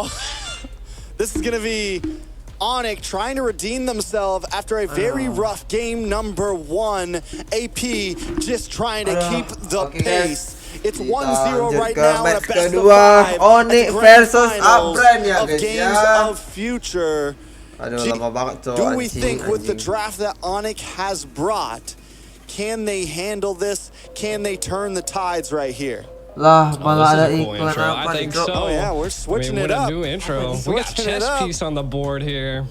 now, this is going to be Onic trying to redeem themselves after a very rough game number 1. AP just trying to keep the pace. It's 1-0 right now in a best of 5. Onic versus Bren ya of guys games ya. of future. Aduh, lama banget cowok. Do we think with the draft that Onic has brought, can they handle this? Can they turn the tides right here? Lah, malah ada cool iklan intro. apa I think nih, so. Oh yeah, we're switching it what up. a new intro. We got chess piece on the board here.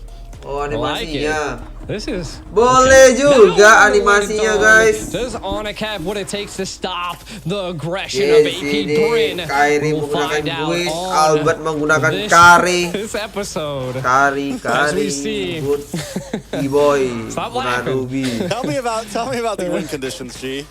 Oh, Like it. animasinya. This is Boleh okay. juga Now, animasinya Nonton. guys. Does Onic have what it takes to stop the aggression of AP Bren? Kairi We'll find menggunakan out Wish, on Albert menggunakan Kari. this episode. Kari, As we see. good boy. Stop laughing. Tell me about the win conditions, G.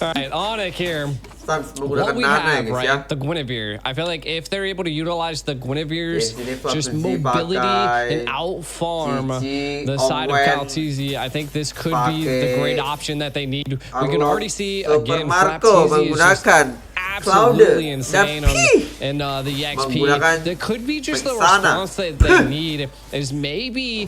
All right, Onic here. Stans What menggunakan we Nana have, guys right? ya. The Guinevere. I feel like if they're able to utilize the Guinevere's just Flapsy mobility pakai and out farm Cici, the side of Owen, Calteezy, I think this could be the great option that they need. We can Arlo, already see Super again Marco Flapteezy is just menggunakan absolutely Cloud, insane dan in the EXP. menggunakan That could be just the Vexana. response that they need is maybe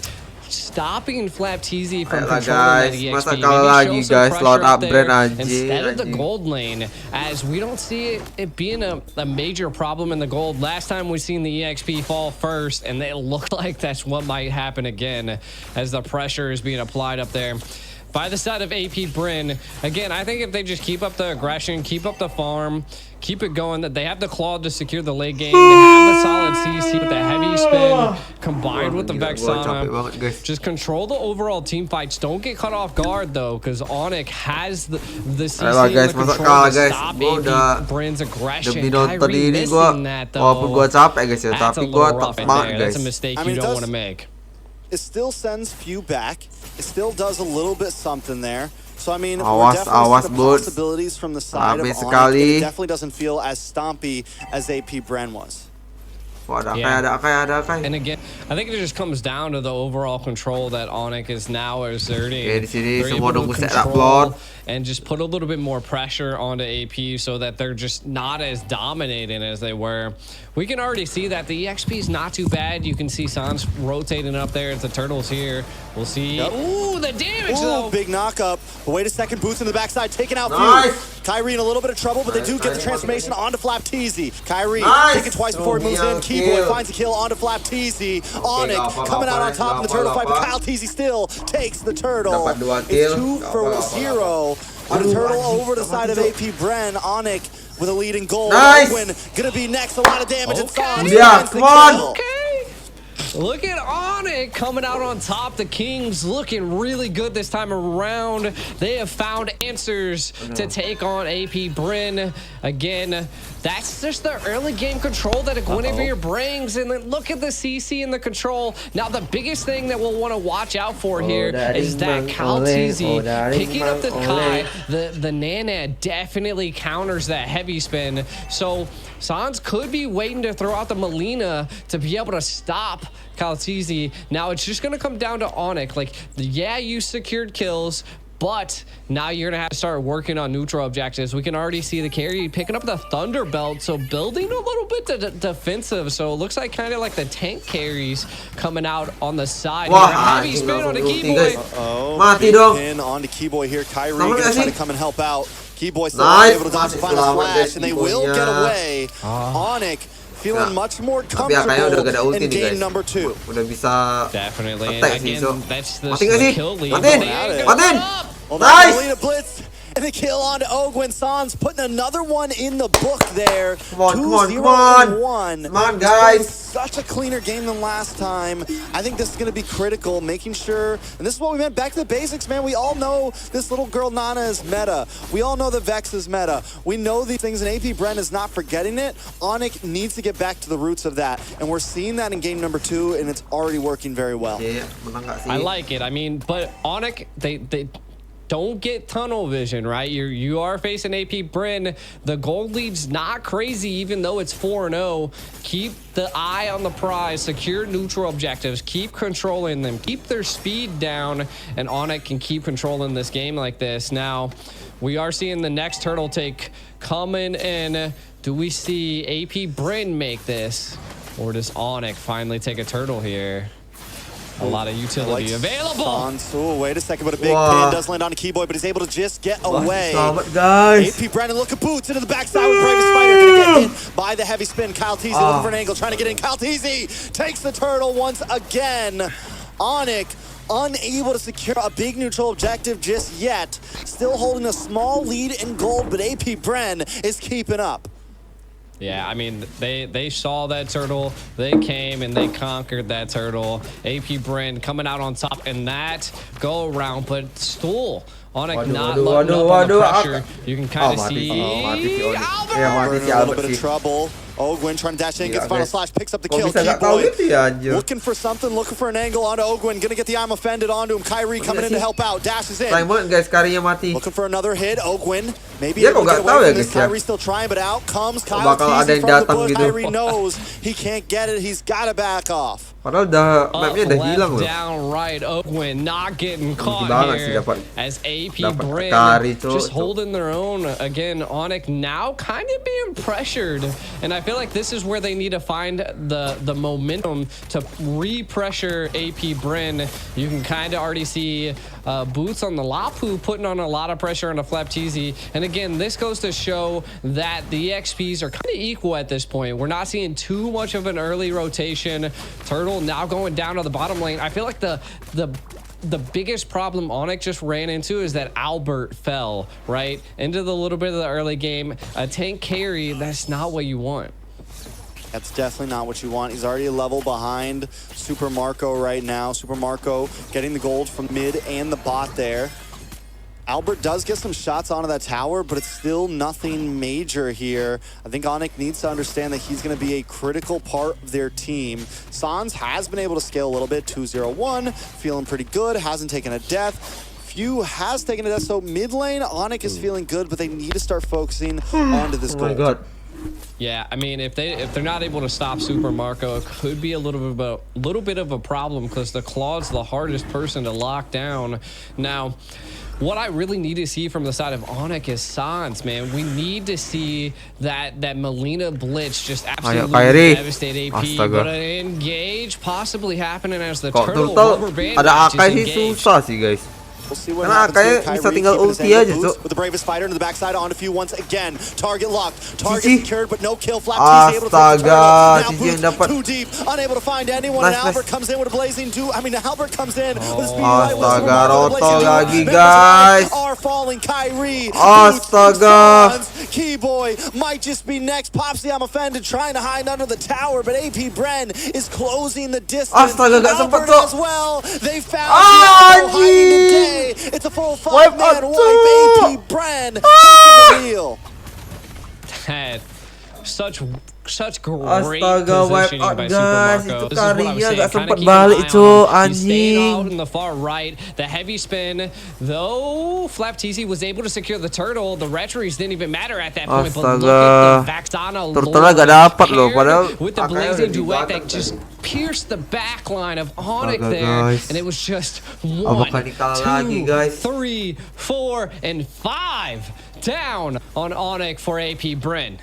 stopping Flapteezy from Ayolah controlling that guys, EXP. masa Maybe kalah show lagi some guys, pressure load up up Bren there anjing, instead of the anjing. gold lane, as we don't see it being a major problem in the gold. Last time we seen the EXP fall first, and it looked like that's what might happen again as the pressure is being applied up there by the side of AP Bren. Again, I think if they just keep up the aggression, keep up the farm, keep it going, that they have the claw to secure the late game. They have the solid CC with the heavy spin combined with the Vexana. Just control the overall team fights. Don't get caught off guard though, because Onic has the CC and guys, the masa control kalah to guys. stop Gua udah AP Bren's aggression. demi nonton Kyrie ini gua, missing that walaupun though. gua capek guys ya, That's a tapi little gua rough tetap in semangat there. guys. That's a mistake I mean, you don't want to make. It still sends few back. It still does a little bit something there. So I mean, Awas, we're definitely awas, seeing the bud. possibilities from the side of Rame Onic. sekali. It definitely doesn't feel as stompy as AP Bren was. Wah, ada Yeah. ada Akai. And again, I think it just comes down to the overall control that Onic is now exerting. Oke, di sini They're semua able nunggu to set control upload. and just put a little bit more pressure onto AP so that they're just not as dominating as they were. We can already see that the EXP is not too bad. You can see Sans rotating up there as the turtles here. We'll see. Yep. Ooh, the damage Ooh, though. big knock up. But wait a second, boots in the backside, taking out Nice. Few. Kyrie in a little bit of trouble, but they do get the transformation onto Flapteezy. Kyrie Nice. thinking twice before he moves in. Keyboy finds a kill onto Flapteezy. Onic coming out on top in the turtle fight, but Calteezy still takes the turtle. Dapat 2 It's kill. 2 for 0. With a turtle over to the side of AP Bren. Onic with a leading goal. Nice. Owen gonna be next. A lot of damage. And Sans Yeah, finds the come on. kill. Okay. Look at Onic coming out on top. The Kings looking really good this time around. They have found answers to take on AP Bren. Again, that's just the early game control that a Guinevere brings. And then look at the CC and the control. Now, the biggest thing that we'll want to watch out for here is that Calteezy picking up the Kai. The Nana definitely counters that heavy spin. So Sans could be waiting to throw out the Melina to be able to stop Calteezy. Now it's just going to come down to Onic. Like, yeah, you secured kills, but now you're going to have to start working on neutral objectives. We can already see the carry picking up the Thunder Belt, so building a little bit defensive. So it looks like kind of like the tank carries coming out on the side. Wah, Here. Heavy spin on the Keyboy. Mati big dong. pin onto Keyboy here. Kyrie Selamat gonna gak try sih? to come and help out. Keyboy still Nice. able to dodge Masih the final selamat flash, deh and they will Keyboynya. get away. Onic feeling Nah. much more Tapi ya kayaknya udah gak ada comfortable ulti in nih game guys. number 2. Udah bisa Definitely. And attack sih, again, so. that's the Mati nggak sih? kill lead. Matiin. But they ain't Matiin. going up. Well, Nice. Melina blitz and the kill onto Ogwin. Sans putting another one in the book there. Come on, come on, 2-0 come on. in 1. Come on, It's playing guys. such a cleaner game than last time. I think this is going to be critical, making sure, and this is what we meant, back to the basics, man. We all know this little girl Nana is meta. We all know the Vex is meta. We know these things, and AP Bren is not forgetting it. Onic needs to get back to the roots of that, and we're seeing that in game number 2, and it's already working very well. Oke, menang gak sih? I like it. I mean, but Onic, they don't get tunnel vision, right? You are facing AP Bren. The gold lead's not crazy, even though it's 4-0. Keep the eye on the prize. Secure neutral objectives. Keep controlling them. Keep their speed down, and Onic can keep controlling this game like this. Now, we are seeing the next turtle take coming in. Do we see AP Bren make this? Or does Onic finally take a turtle here? A lot of utility available. Oh, wait a second, but a big pin does land on a Keyboy, but he's able to just get away. Guys. AP Brennan looking boots into the backside with Bravest Spider. Gonna get hit by the heavy spin. Kyle Teasy looking for an angle, trying to get in. Kyle Teasy takes the turtle once again. Onic unable to secure a big neutral objective just yet. Still holding a small lead in gold, but AP Bren is keeping up. Yeah, I mean, they saw that turtle, they came and they conquered that turtle. AP Bren coming out on top in that go around, but Stool Onic not letting up on the pressure. You can kind of see Albert in a little bit of trouble. Ogwin trying to dash in, gets final slash, picks up the kill. Keyboy looking for something, looking for an angle onto Ogwin. Gonna get the I'm offended onto him. Kyrie coming in to help out, dashes in. Looking for another hit. Ogwin maybe able to get away from this. Kyrie still trying, but out comes Kyle Teasy from the bush. Kyrie knows he can't get it. He's got to back off. Padahal mapnya udah hilang loh. Down right, Ogwin not getting caught here as AP Bren just holding their own. Again, Onic now kind of being pressured, and I feel like this is where they need to find the momentum to re-pressure AP Bren. You can kind of already see Boots on the Lapu putting on a lot of pressure on the Flapteezy. And again, this goes to show that the EXPs are kind of equal at this point. We're not seeing too much of an early rotation. Turtle now going down to the bottom lane. I feel like the biggest problem Onic just ran into is that Albert fell right into the little bit of the early game. A tank carry, that's not what you want. That's definitely not what you want. He's already a level behind Super Marco right now. Super Marco getting the gold from mid and the bot there. Albert does get some shots onto that tower, but it's still nothing major here. I think Onic needs to understand that he's going to be a critical part of their team. Sans has been able to scale a little bit, 2-0-1, feeling pretty good, hasn't taken a death. Few has taken a death, so mid lane, Onic is feeling good, but they need to start focusing onto this gold. Oh my god. Yeah, I mean, if they're not able to stop Super Marco, it could be a little bit of a problem because the Claw's the hardest person to lock down. Now, what I really need to see from the side of Onic is Sans, man. We need to see that Melina Blitz just absolutely devastate AP. But an engage possibly happening as the turtle rubber band is engaged. We'll see what happens here. Kyrie keeping his angle boost with the Bravest Spider into the backside on a few once again. Target locked. Target secured, but no kill. Flapteezy able to take the turtle. Now Boots too deep, unable to find anyone. And Albert comes in with a blazing Albert comes in with a speedy light. Lagi guys. Are falling. Kyrie. Keyboy might just be next. Pops the I'm offended, trying to hide under the tower, but AP Bren is closing the distance. Albert as well. They found hiding today. It's a full 5-man wipe. AP Bren taking the wheel. Such great positioning by Super Marco. This is what I was saying. Kind of keep an eye on him. He's staying out in the far right. The heavy spin, though Flapteezy was able to secure the turtle. The retries didn't even matter at that point. But look at the Vaxana with the blazing duet that just pierced the back line of Onic there. And it was just 1, 2, 3, 4, and 5 down on Onic for AP Bren.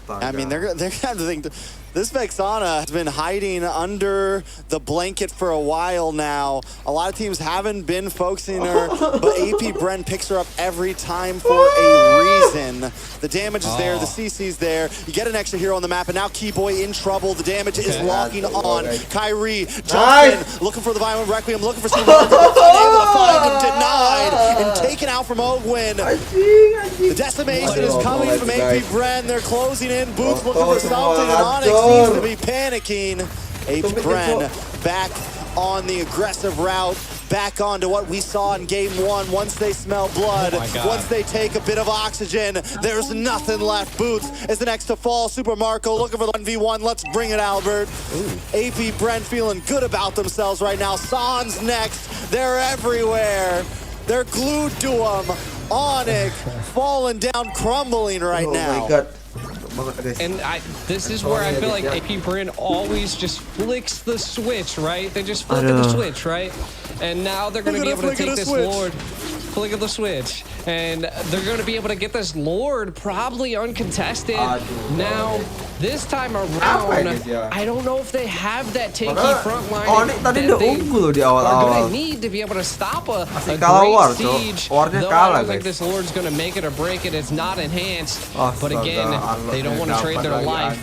I mean, they're going to have to think. This Vexana has been hiding under the blanket for a while now. A lot of teams haven't been focusing her, but AP Bren picks her up every time for a reason. The damage is there, the CC's there. You get an extra hero on the map, and now Keyboy in trouble. The damage is locking on. Kyrie jumps in, looking for the Violent Requiem, looking for Super Marco, unable to find him, denied, and taken out from Ogwin. The decimation is coming from AP Bren. They're closing in. Boots looking for something, and Onic seems to be panicking. AP Bren back on the aggressive route, back onto what we saw in game 1. Once they smell blood, once they take a bit of oxygen, there's nothing left. Boots is the next to fall. Super Marco looking for the 1v1. Let's bring it, Albert. AP Bren feeling good about themselves right now. Sans next. They're everywhere. They're glued to him. Onic falling down, crumbling right now. Oh my god. And this is where I feel like AP Bren always just flicks the switch, right? They just flick the switch, right? and now they're going to be able to take this Lord. Flick of the switch, and they're going to be able to get this Lord probably uncontested. Now, this time around, I don't know if they have that tanky front line Onic tadi udah unggul loh di are awal-awal. going to need to be able to stop a kalah war, great siege. Warnya Though kalah, I don't think guys. this Lord's going to make it or break it. It's not enhanced, but again, they don't want to trade their life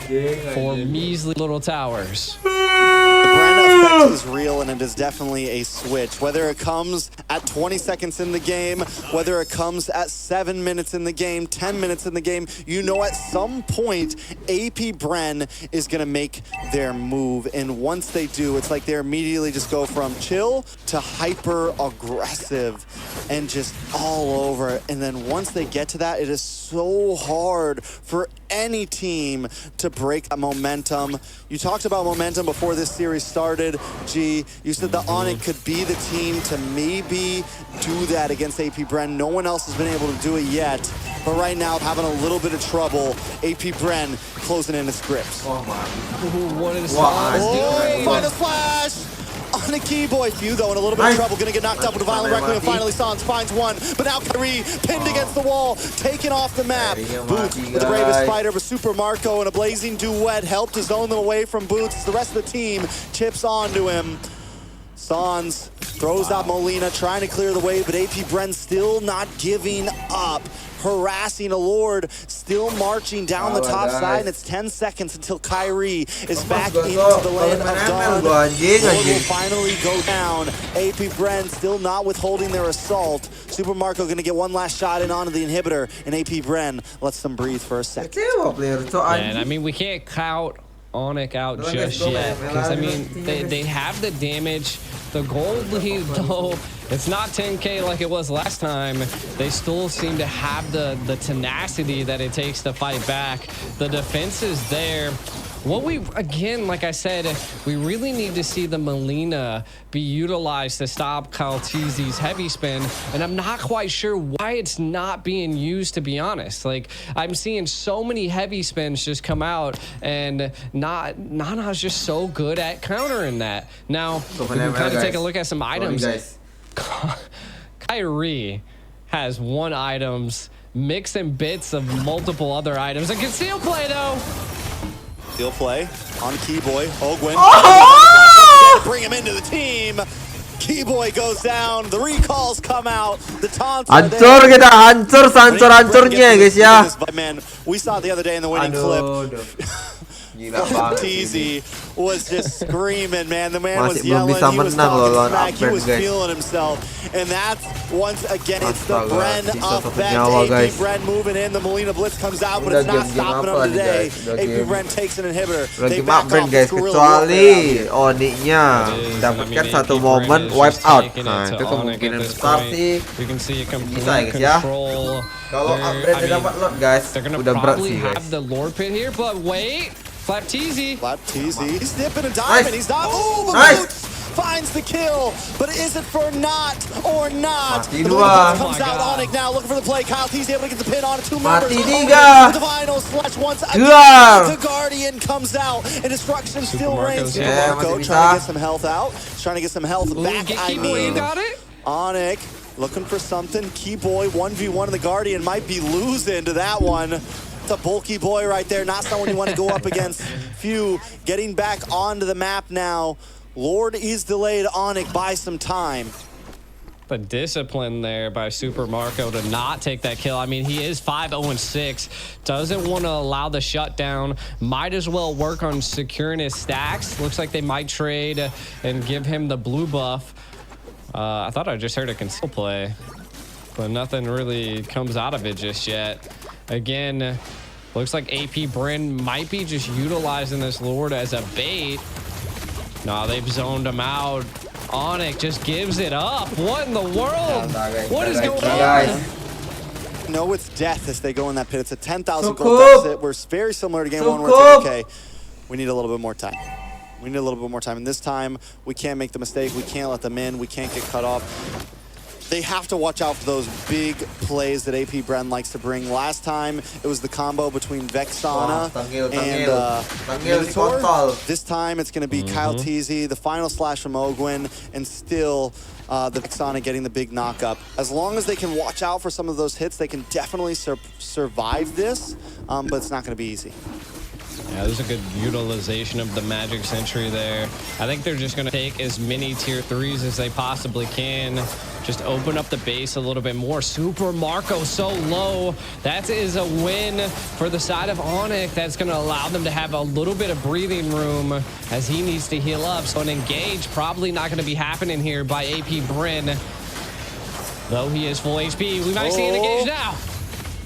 for measly little towers. The Bren effect is real, and it is definitely a switch. Whether it comes at 20 seconds in the game, whether it comes at 7 minutes in the game, 10 minutes in the game, you know at some point, AP Bren is going to make their move. And once they do, it's like they immediately just go from chill to hyper-aggressive and just all over. And then once they get to that, it is so hard for any team to break that momentum. You talked about momentum before this series started, G. You said the Onic could be the team to maybe do that against AP Bren. No one else has been able to do it yet. But right now, having a little bit of trouble. AP Bren closing in its grips. What is doing? Final flash! On a key boy. Few, though, in a little bit of trouble. Gonna get knocked up with a violent requiem. Finally, Sans finds one. But now Kyrie pinned against the wall, taken off the map. Boots with the bravest fighter, but Super Marco in a blazing duet helped his own them away from Boots. The rest of the team chips onto him. Sans throws out Molina, trying to clear the way, but AP Bren still not giving up. Harassing a Lord, still marching down the top side, and it's 10 seconds until Kyrie is back into the land of dawn. Lord will finally go down. AP Bren still not withholding their assault. Super Marco gonna get one last shot in onto the inhibitor, and AP Bren lets them breathe for a second. And I mean, we can't count Onic out just yet, because I mean, they have the damage. The gold lead, though, it's not 10K like it was last time. They still seem to have the tenacity that it takes to fight back. The defense is there. What we, again, like I said, we really need to see the Molina be utilized to stop Kaltizi's heavy spin, and I'm not quite sure why it's not being used, to be honest. Like, I'm seeing so many heavy spins just come out, and Nana's just so good at countering that. Now, we can kind of take a look at some items. Kyrie has one items, mixing bits of multiple other items. A conceal play, though. He'll play on Keyboy. Ogwin. Oh! Bring him into the team. Keyboy goes down. The recalls come out. The taunts are there. Hancur kita, hancurnya guys ya. Man, we saw it the other day in the winning clip. Teasy was just screaming, man. The man was yelling. He was talking smack. He was feeling himself. And that's, once again, it's the Bren effect. AP Bren moving in. The Molina Blitz comes out, but it's not stopping him today. AP Bren takes an inhibitor. They back off guys, kecuali Onicnya dapatkan satu momen wipe out. Nah, itu kemungkinan besar sih bisa guys ya. Kalau Bren dapat Lord guys, udah berat sih guys. Have the Lord pit here, but wait. Flap Teasy. He's dipping and diving. He's not. Oh, the Boots finds the kill, but is it for not or not? The comes out. Onic now looking for the play. Kyle Teasy able to get the pin on it. Two members. The final slash once again. The Guardian comes out, and destruction still reigns. Marco trying to get some health out. Trying to get some health back. I mean, Onic looking for something. Keyboy 1v1 and the Guardian might be losing to that one. It's a bulky boy right there, not someone you want to go up against. Few getting back onto the map now. Lord is delayed Onic by some time. But discipline there by Super Marco to not take that kill. I mean, he is 5-0-6. Doesn't want to allow the shutdown. Might as well work on securing his stacks. Looks like they might trade and give him the blue buff. I thought I just heard a conceal play, but nothing really comes out of it just yet. Again, looks like AP Bren might be just utilizing this Lord as a bait. No, they've zoned him out. Onic just gives it up. What in the world? What is going on? No, it's death as they go in that pit. It's a 10,000 gold deficit. We're very similar to game one where it's like, okay, we need a little bit more time. We need a little bit more time. And this time, we can't make the mistake. We can't let them in. We can't get cut off. they have to watch out for those big plays that AP Bren likes to bring. Last time, it was the combo between Vexana and Minotaur. This time, it's going to be Kyle Teasy, the final slash from Ogwin, and still the Vexana getting the big knock-up. As long as they can watch out for some of those hits, they can definitely survive this, but it's not going to be easy. Yeah, there's a good utilization of the Magic Sentry there. I think they're just going to take as many tier 3s as they possibly can. Just open up the base a little bit more. Super Marco so low. That is a win for the side of Onic. That's going to allow them to have a little bit of breathing room as he needs to heal up. So an engage probably not going to be happening here by AP Bren. Though he is full HP. We might see an engage now.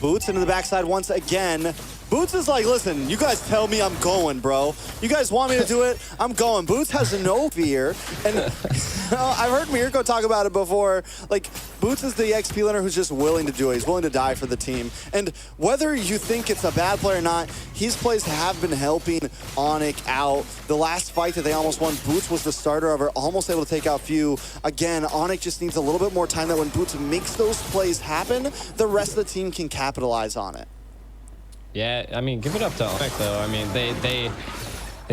Boots into the backside once again. Boots is like, listen, you guys tell me I'm going, bro. You guys want me to do it? I'm going. Boots has no fear. And I've heard Mirko talk about it before. Like, Boots is the XP laner who's just willing to do it. He's willing to die for the team. And whether you think it's a bad play or not, his plays have been helping Onic out. The last fight that they almost won, Boots was the starter of her, almost able to take out Few. Again, Onic just needs a little bit more time that when Boots makes those plays happen, the rest of the team can capitalize on it. Yeah, I mean, give it up to Onic, though. I mean, they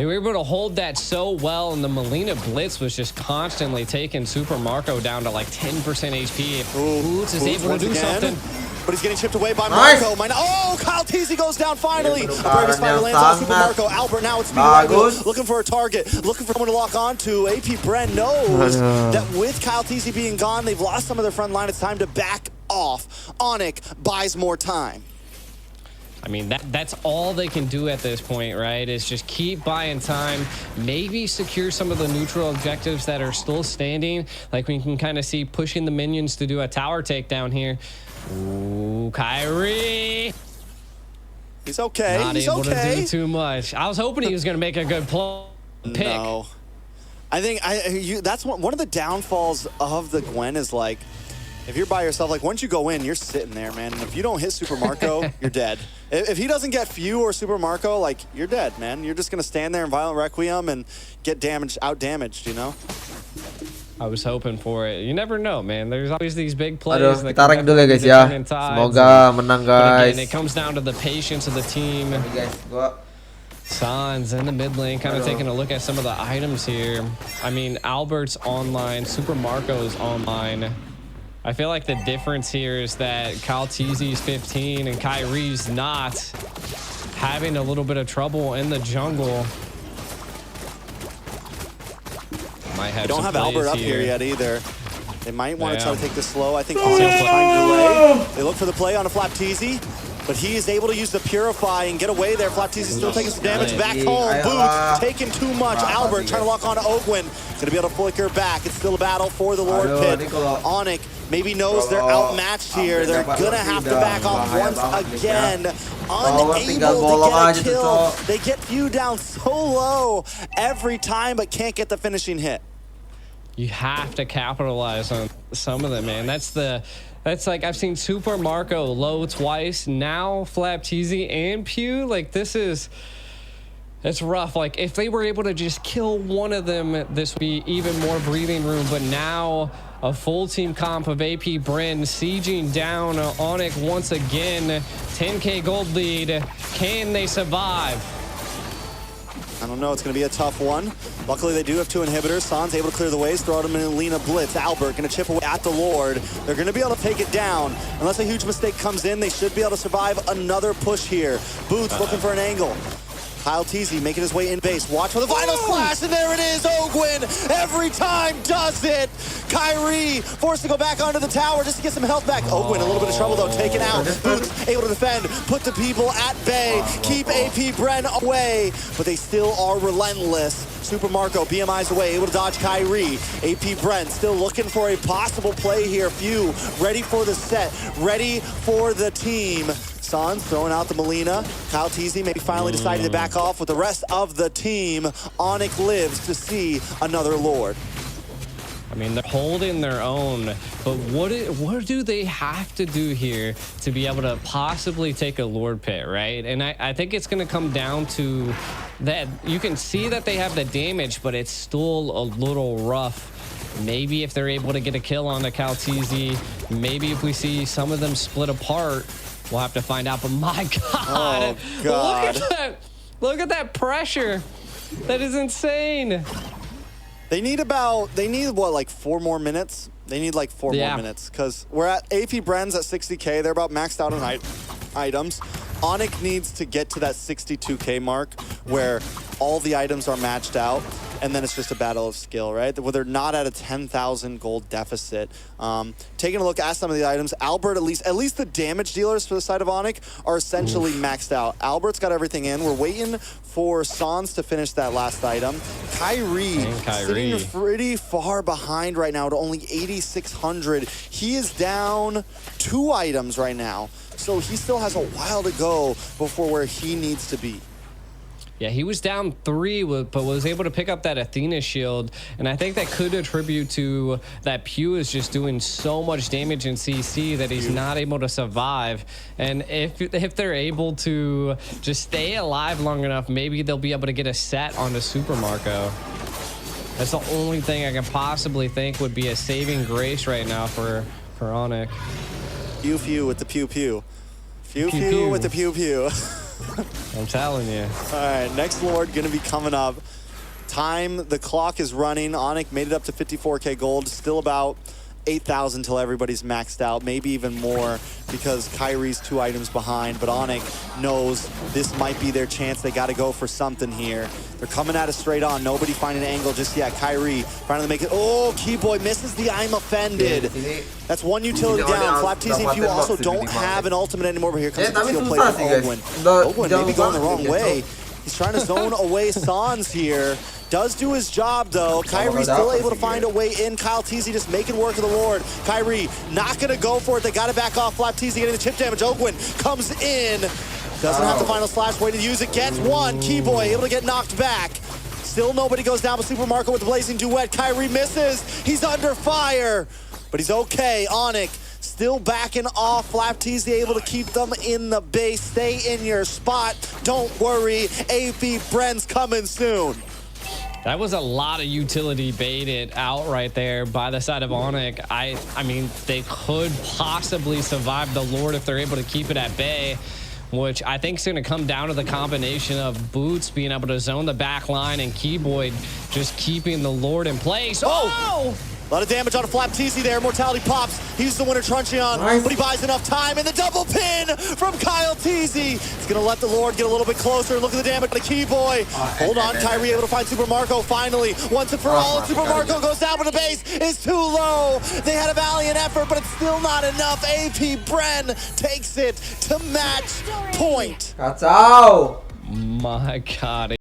were able to hold that so well, and the Melina Blitz was just constantly taking Super Marco down to like 10% HP. Boots is able to do something. But he's getting chipped away by Marco. Oh, Kyle Teasy goes down finally. A Bravest Spider lands on Super Marco. Albert now it's Marco looking for a target, looking for someone to lock onto. AP Bren knows that with Kyle Teasy being gone, they've lost some of their front line. It's time to back off. Onic buys more time. I mean, that's all they can do at this point, right? Is just keep buying time, maybe secure some of the neutral objectives that are still standing. Like we can kind of see pushing the minions to do a tower takedown here. Ooh, Kyrie. He's okay. Not able to do too much. I was hoping he was going to make a good pick. No. I think that's one of the downfalls of the Gwen is like, if you're by yourself, like once you go in, you're sitting there, man. And if you don't hit Super Marco, you're dead. If he doesn't get Few or Super Marco, like you're dead, man. You're just gonna stand there in Violent Requiem and get out damaged, you know? I was hoping for it. You never know, man. There's always these big plays. Aduh, kita rank dulu ya guys ya. Semoga menang guys. Again, it comes down to the patience of the team. Guys, gua Sans in the mid lane, kind of taking a look at some of the items here. I mean, Albert's online, Super Marco's online. I feel like the difference here is that Kyle Teasy's 15 and Kyrie's not, having a little bit of trouble in the jungle. Might have they don't have Albert up here yet either. They might want to try to take this slow. I think they look for the play on a Flap Teasy, but he is able to use the Purify and get away there. Flap Teasy still taking some damage back home. Boots taking too much. Albert trying to lock on to Ogwin. Going to be able to flicker back. It's still a battle for the Lord Pit. Onic maybe knows they're outmatched here. They're going to have to back off once again. Unable to get a kill. They get Few down so low every time, but can't get the finishing hit. You have to capitalize on some of them, man. That's like, I've seen Super Marco low twice. Now Flap Teasy and Pew. Like it's rough. Like if they were able to just kill one of them, this would be even more breathing room. But now a full team comp of AP Bren sieging down Onic once again. 10K gold lead. Can they survive? I don't know. It's going to be a tough one. Luckily, they do have two inhibitors. Sans able to clear the ways, throw out him in Lina Blitz. Albert going to chip away at the Lord. They're going to be able to take it down. Unless a huge mistake comes in, they should be able to survive another push here. Boots looking for an angle. Kyle Teasy making his way in base. Watch for the final slash, and there it is. Ogwin every time does it. Kyrie forced to go back onto the tower just to get some health back. Ogwin a little bit of trouble though, taken out. Boots able to defend, put the people at bay, keep AP Bren away, but they still are relentless. Super Marco, BMI's away, able to dodge Kyrie. AP Bren still looking for a possible play here. Few ready for the set, ready for the team. Sans throwing out the Melina. Kyle Teasy maybe finally decided to back off with the rest of the team. Onic lives to see another Lord. I mean, they're holding their own, but what do they have to do here to be able to possibly take a Lord Pit, right? And I think it's going to come down to that. You can see that they have the damage, but it's still a little rough Maybe if they're able to get a kill on the Kaltizi, maybe if we see some of them split apart, we'll have to find out. But my God, oh, God. look at that! Look at that pressure. That is insane. They need what, like 4 more minutes? They need like 4 more minutes because we're at AP Bren's at 60K. They're about maxed out on items. Onic needs to get to that 62K mark where all the items are matched out, and then it's just a battle of skill, right? Where they're not at a 10,000 gold deficit. Taking a look at some of the items, Albert, at least the damage dealers for the side of Onic are essentially maxed out. Albert's got everything in. We're waiting for Sans to finish that last item. Kyrie sitting pretty far behind right now to only 8,600. He is down 2 items right now. So he still has a while to go before where he needs to be. Yeah, he was down 3, but was able to pick up that Athena shield. And I think that could attribute to that Pew is just doing so much damage in CC that he's not able to survive. And if they're able to just stay alive long enough, maybe they'll be able to get a set on the Super Marco. That's the only thing I can possibly think would be a saving grace right now for Onic. Pew with the pew. Pew with the pew. I'm telling you. All right, next Lord gonna be coming up. The clock is running. Onic made it up to 54K gold. Still about 8,000 till everybody's maxed out, maybe even more because Kyrie's 2 items behind, but Onic knows this might be their chance. They gotta go for something here. They're coming at it straight on. Nobody finding an angle just yet. Kyrie trying to make it. Oh, Keyboy misses the I'm offended. That's 1 utility down. Flapteasy, if you also don't have an ultimate anymore, but here comes the steal play from Ogwin. Ogwin maybe going the wrong way. He's trying to zone away Sans here. Does do his job, though. Kyrie's still able to find a way in. Kaltizi just making work of the Lord. Kyrie not going to go for it. They got to back off. Flapteasy getting the chip damage. Ogwin comes in. Doesn't have the final slash. Way to use it. Gets 1. Keyboy able to get knocked back. Still nobody goes down with Super Marco with the Blazing Duet. Kyrie misses. He's under fire, but he's okay. Onic still backing off. Flapteasy able to keep them in the base. Stay in your spot. Don't worry. AP Bren's coming soon. That was a lot of utility baited out right there by the side of Onic. I mean, they could possibly survive the Lord if they're able to keep it at bay, which I think is going to come down to the combination of Boots being able to zone the back line and Keyboy just keeping the Lord in place. Oh! A lot of damage on a Flapteasy there. Mortality pops. He's the winner, Truncheon, but he buys enough time. And the double pin from Kyle Teasy. He's going to let the Lord get a little bit closer. Look at the damage on the Keyboy. Hold on, Kyrie able to find Super Marco finally. Once and for all, Super Marco goes down, but the base is too low. They had a valiant effort, but it's still not enough. AP Bren takes it to match point. Kacau. My God.